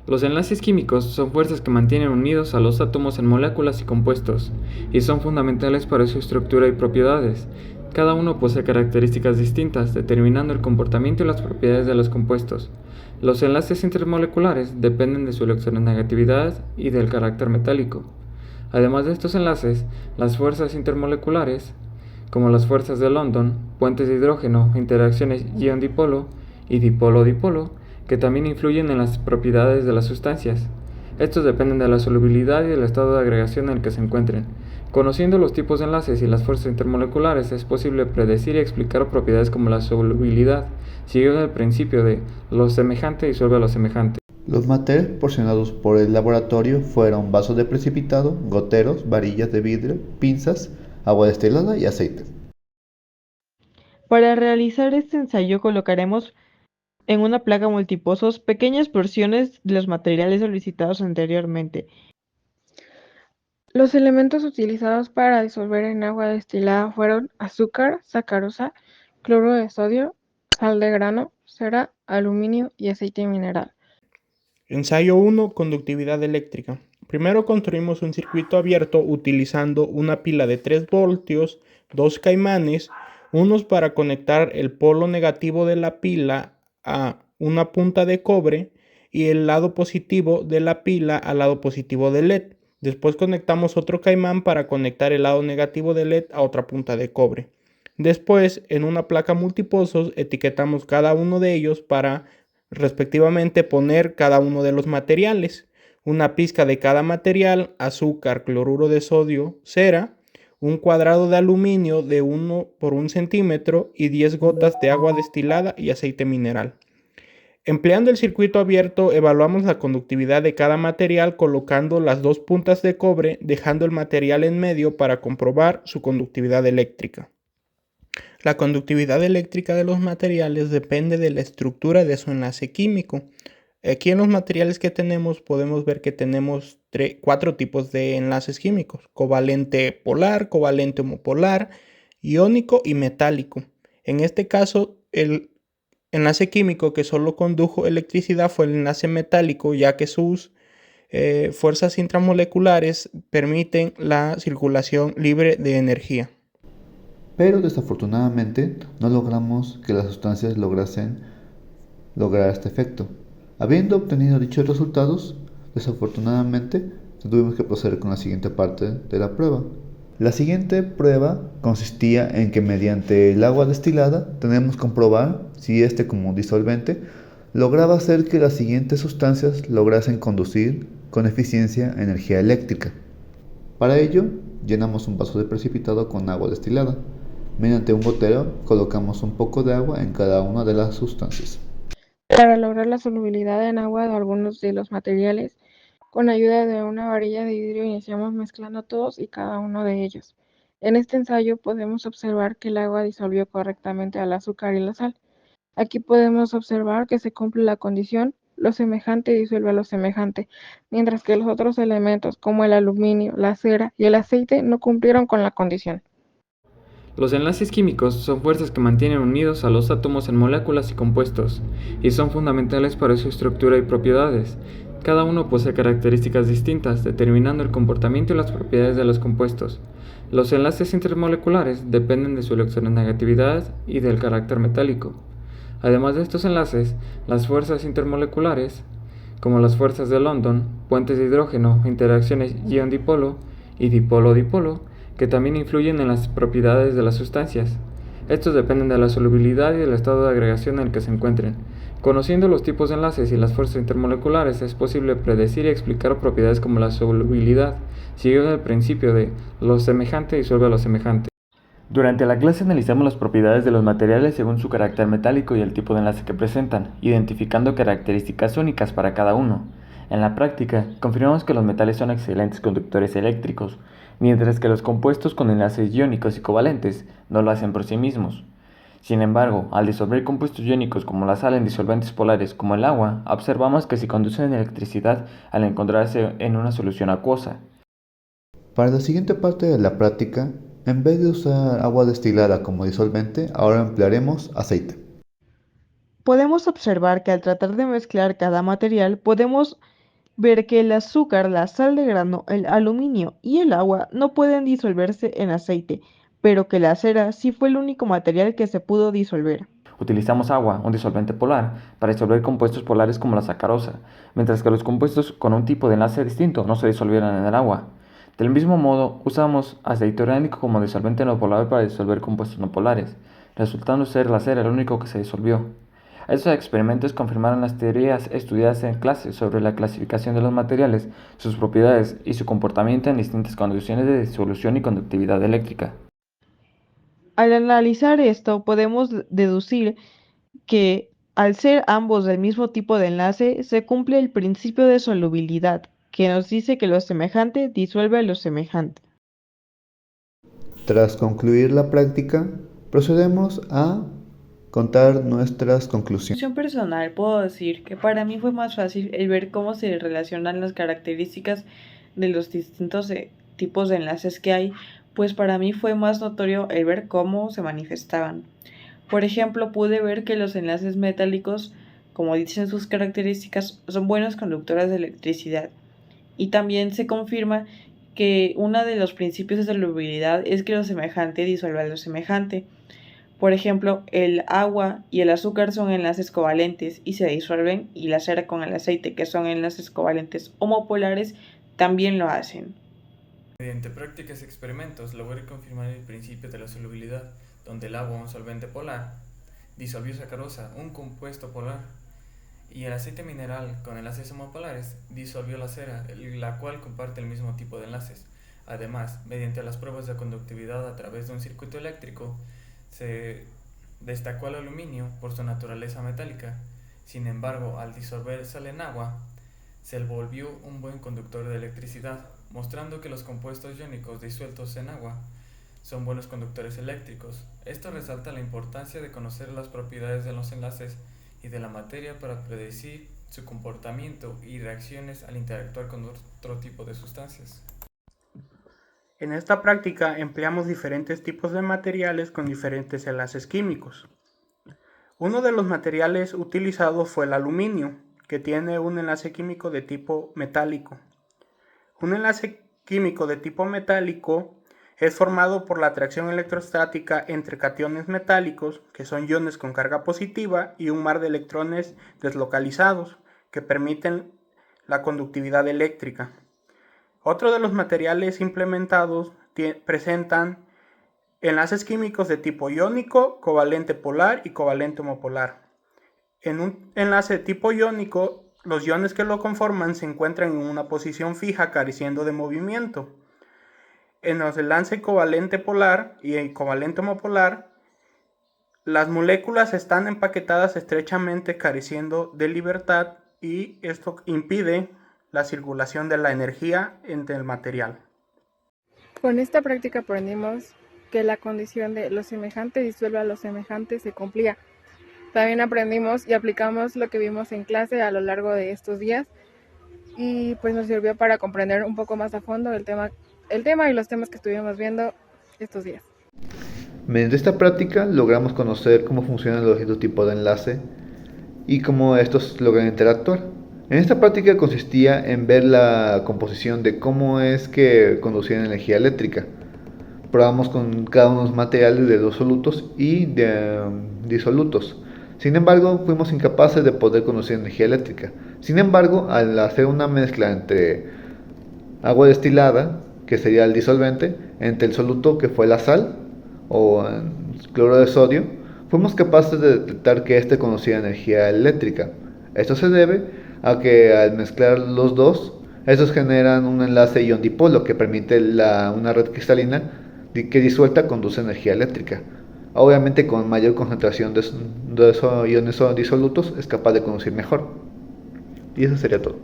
Los enlaces químicos son fuerzas que mantienen unidos a los átomos en moléculas y compuestos, y son fundamentales para su estructura y propiedades. Cada uno posee características distintas, determinando el comportamiento y las propiedades de los compuestos. Los enlaces intermoleculares dependen de su electronegatividad y del carácter metálico. Además de estos enlaces, las fuerzas intermoleculares, como las fuerzas de London, puentes de hidrógeno, interacciones ion-dipolo y dipolo-dipolo, que también influyen en las propiedades de las sustancias. Estos dependen de la solubilidad y del estado de agregación en el que se encuentren. Conociendo los tipos de enlaces y las fuerzas intermoleculares, es posible predecir y explicar propiedades como la solubilidad, siguiendo el principio de lo semejante disuelve a lo semejante. Los materiales proporcionados por el laboratorio fueron vasos de precipitado, goteros, varillas de vidrio, pinzas, agua destilada y aceite. Para realizar este ensayo colocaremos en una placa multipozos pequeñas porciones de los materiales solicitados anteriormente. Los elementos utilizados para disolver en agua destilada fueron azúcar, sacarosa, cloruro de sodio, sal de grano, cera, aluminio y aceite mineral. Ensayo 1. Conductividad eléctrica. Primero construimos un circuito abierto utilizando una pila de 3 voltios, dos caimanes, unos para conectar el polo negativo de la pila a una punta de cobre y el lado positivo de la pila al lado positivo del LED. Después conectamos otro caimán para conectar el lado negativo del LED a otra punta de cobre. Después, en una placa multipozos, etiquetamos cada uno de ellos para respectivamente poner cada uno de los materiales, una pizca de cada material, azúcar, cloruro de sodio, cera, un cuadrado de aluminio de 1 por 1 centímetro y 10 gotas de agua destilada y aceite mineral. Empleando el circuito abierto, evaluamos la conductividad de cada material colocando las dos puntas de cobre, dejando el material en medio para comprobar su conductividad eléctrica. La conductividad eléctrica de los materiales depende de la estructura de su enlace químico. Aquí en los materiales que tenemos podemos ver que tenemos 4 tipos de enlaces químicos: covalente polar, covalente homopolar, iónico y metálico. En este caso, el enlace químico que solo condujo electricidad fue el enlace metálico, ya que sus fuerzas intramoleculares permiten la circulación libre de energía. Pero desafortunadamente no logramos que las sustancias lograsen lograr este efecto. Habiendo obtenido dichos resultados, desafortunadamente tuvimos que proceder con la siguiente parte de la prueba. La siguiente prueba consistía en que mediante el agua destilada tenemos que comprobar si este, como disolvente, lograba hacer que las siguientes sustancias lograsen conducir con eficiencia energía eléctrica. Para ello, llenamos un vaso de precipitado con agua destilada. Mediante un gotero colocamos un poco de agua en cada una de las sustancias. Para lograr la solubilidad en agua de algunos de los materiales, con ayuda de una varilla de vidrio iniciamos mezclando todos y cada uno de ellos. En este ensayo podemos observar que el agua disolvió correctamente al azúcar y la sal. Aquí podemos observar que se cumple la condición, lo semejante disuelve a lo semejante, mientras que los otros elementos como el aluminio, la cera y el aceite no cumplieron con la condición. Los enlaces químicos son fuerzas que mantienen unidos a los átomos en moléculas y compuestos, y son fundamentales para su estructura y propiedades. Cada uno posee características distintas, determinando el comportamiento y las propiedades de los compuestos. Los enlaces intermoleculares dependen de su electronegatividad y del carácter metálico. Además de estos enlaces, las fuerzas intermoleculares, como las fuerzas de London, puentes de hidrógeno, interacciones ion-dipolo y dipolo-dipolo, que también influyen en las propiedades de las sustancias. Estos dependen de la solubilidad y del estado de agregación en el que se encuentren. Conociendo los tipos de enlaces y las fuerzas intermoleculares, es posible predecir y explicar propiedades como la solubilidad, siguiendo el principio de lo semejante disuelve a lo semejante. Durante la clase analizamos las propiedades de los materiales según su carácter metálico y el tipo de enlace que presentan, identificando características únicas para cada uno. En la práctica, confirmamos que los metales son excelentes conductores eléctricos, mientras que los compuestos con enlaces iónicos y covalentes no lo hacen por sí mismos. Sin embargo, al disolver compuestos iónicos como la sal en disolventes polares como el agua, observamos que sí conducen electricidad al encontrarse en una solución acuosa. Para la siguiente parte de la práctica, en vez de usar agua destilada como disolvente, ahora emplearemos aceite. Podemos observar que al tratar de mezclar cada material, podemos ver que el azúcar, la sal de grano, el aluminio y el agua no pueden disolverse en aceite, pero que la cera sí fue el único material que se pudo disolver. Utilizamos agua, un disolvente polar, para disolver compuestos polares como la sacarosa, mientras que los compuestos con un tipo de enlace distinto no se disolvieran en el agua. Del mismo modo, usamos aceite orgánico como disolvente no polar para disolver compuestos no polares, resultando ser la cera el único que se disolvió. Estos experimentos confirmaron las teorías estudiadas en clase sobre la clasificación de los materiales, sus propiedades y su comportamiento en distintas condiciones de disolución y conductividad eléctrica. Al analizar esto, podemos deducir que, al ser ambos del mismo tipo de enlace, se cumple el principio de solubilidad, que nos dice que lo semejante disuelve a lo semejante. Tras concluir la práctica, procedemos a contar nuestras conclusiones. En personal, puedo decir que para mí fue más fácil el ver cómo se relacionan las características de los distintos tipos de enlaces que hay, pues para mí fue más notorio el ver cómo se manifestaban. Por ejemplo, pude ver que los enlaces metálicos, como dicen sus características, son buenos conductores de electricidad. Y también se confirma que uno de los principios de solubilidad es que lo semejante disuelve a lo semejante. Por ejemplo, el agua y el azúcar son enlaces covalentes y se disuelven, y la cera con el aceite, que son enlaces covalentes homopolares, también lo hacen. Mediante prácticas y experimentos logré confirmar el principio de la solubilidad, donde el agua, un solvente polar, disolvió sacarosa, un compuesto polar, y el aceite mineral con enlaces homopolares disolvió la cera, la cual comparte el mismo tipo de enlaces. Además, mediante las pruebas de conductividad a través de un circuito eléctrico, se destacó el aluminio por su naturaleza metálica. Sin embargo, al disolver sal en agua, se volvió un buen conductor de electricidad, mostrando que los compuestos iónicos disueltos en agua son buenos conductores eléctricos. Esto resalta la importancia de conocer las propiedades de los enlaces y de la materia para predecir su comportamiento y reacciones al interactuar con otro tipo de sustancias. En esta práctica empleamos diferentes tipos de materiales con diferentes enlaces químicos. Uno de los materiales utilizados fue el aluminio, que tiene un enlace químico de tipo metálico. Un enlace químico de tipo metálico es formado por la atracción electrostática entre cationes metálicos, que son iones con carga positiva, y un mar de electrones deslocalizados, que permiten la conductividad eléctrica. Otro de los materiales implementados presentan enlaces químicos de tipo iónico, covalente polar y covalente homopolar. En un enlace de tipo iónico, los iones que lo conforman se encuentran en una posición fija careciendo de movimiento. En los enlaces covalente polar y covalente homopolar, las moléculas están empaquetadas estrechamente careciendo de libertad, y esto impide la circulación de la energía entre el material. Con esta práctica aprendimos que la condición de lo semejante disuelve a lo semejante se cumplía. También aprendimos y aplicamos lo que vimos en clase a lo largo de estos días, y pues nos sirvió para comprender un poco más a fondo el tema y los temas que estuvimos viendo estos días. Mediante esta práctica logramos conocer cómo funcionan los distintos tipos de enlace y cómo estos logran interactuar. En esta práctica consistía en ver la composición de cómo es que conducían energía eléctrica. Probamos con cada uno de los materiales de los solutos y de disolutos. Sin embargo, fuimos incapaces de poder conducir energía eléctrica. Sin embargo, al hacer una mezcla entre agua destilada, que sería el disolvente, entre el soluto, que fue la sal o cloro de sodio, fuimos capaces de detectar que éste conducía energía eléctrica. Esto se debe a que al mezclar los dos, estos generan un enlace ion-dipolo que permite una red cristalina que disuelta conduce energía eléctrica. Obviamente, con mayor concentración de esos iones disolutos es capaz de conducir mejor. Y eso sería todo.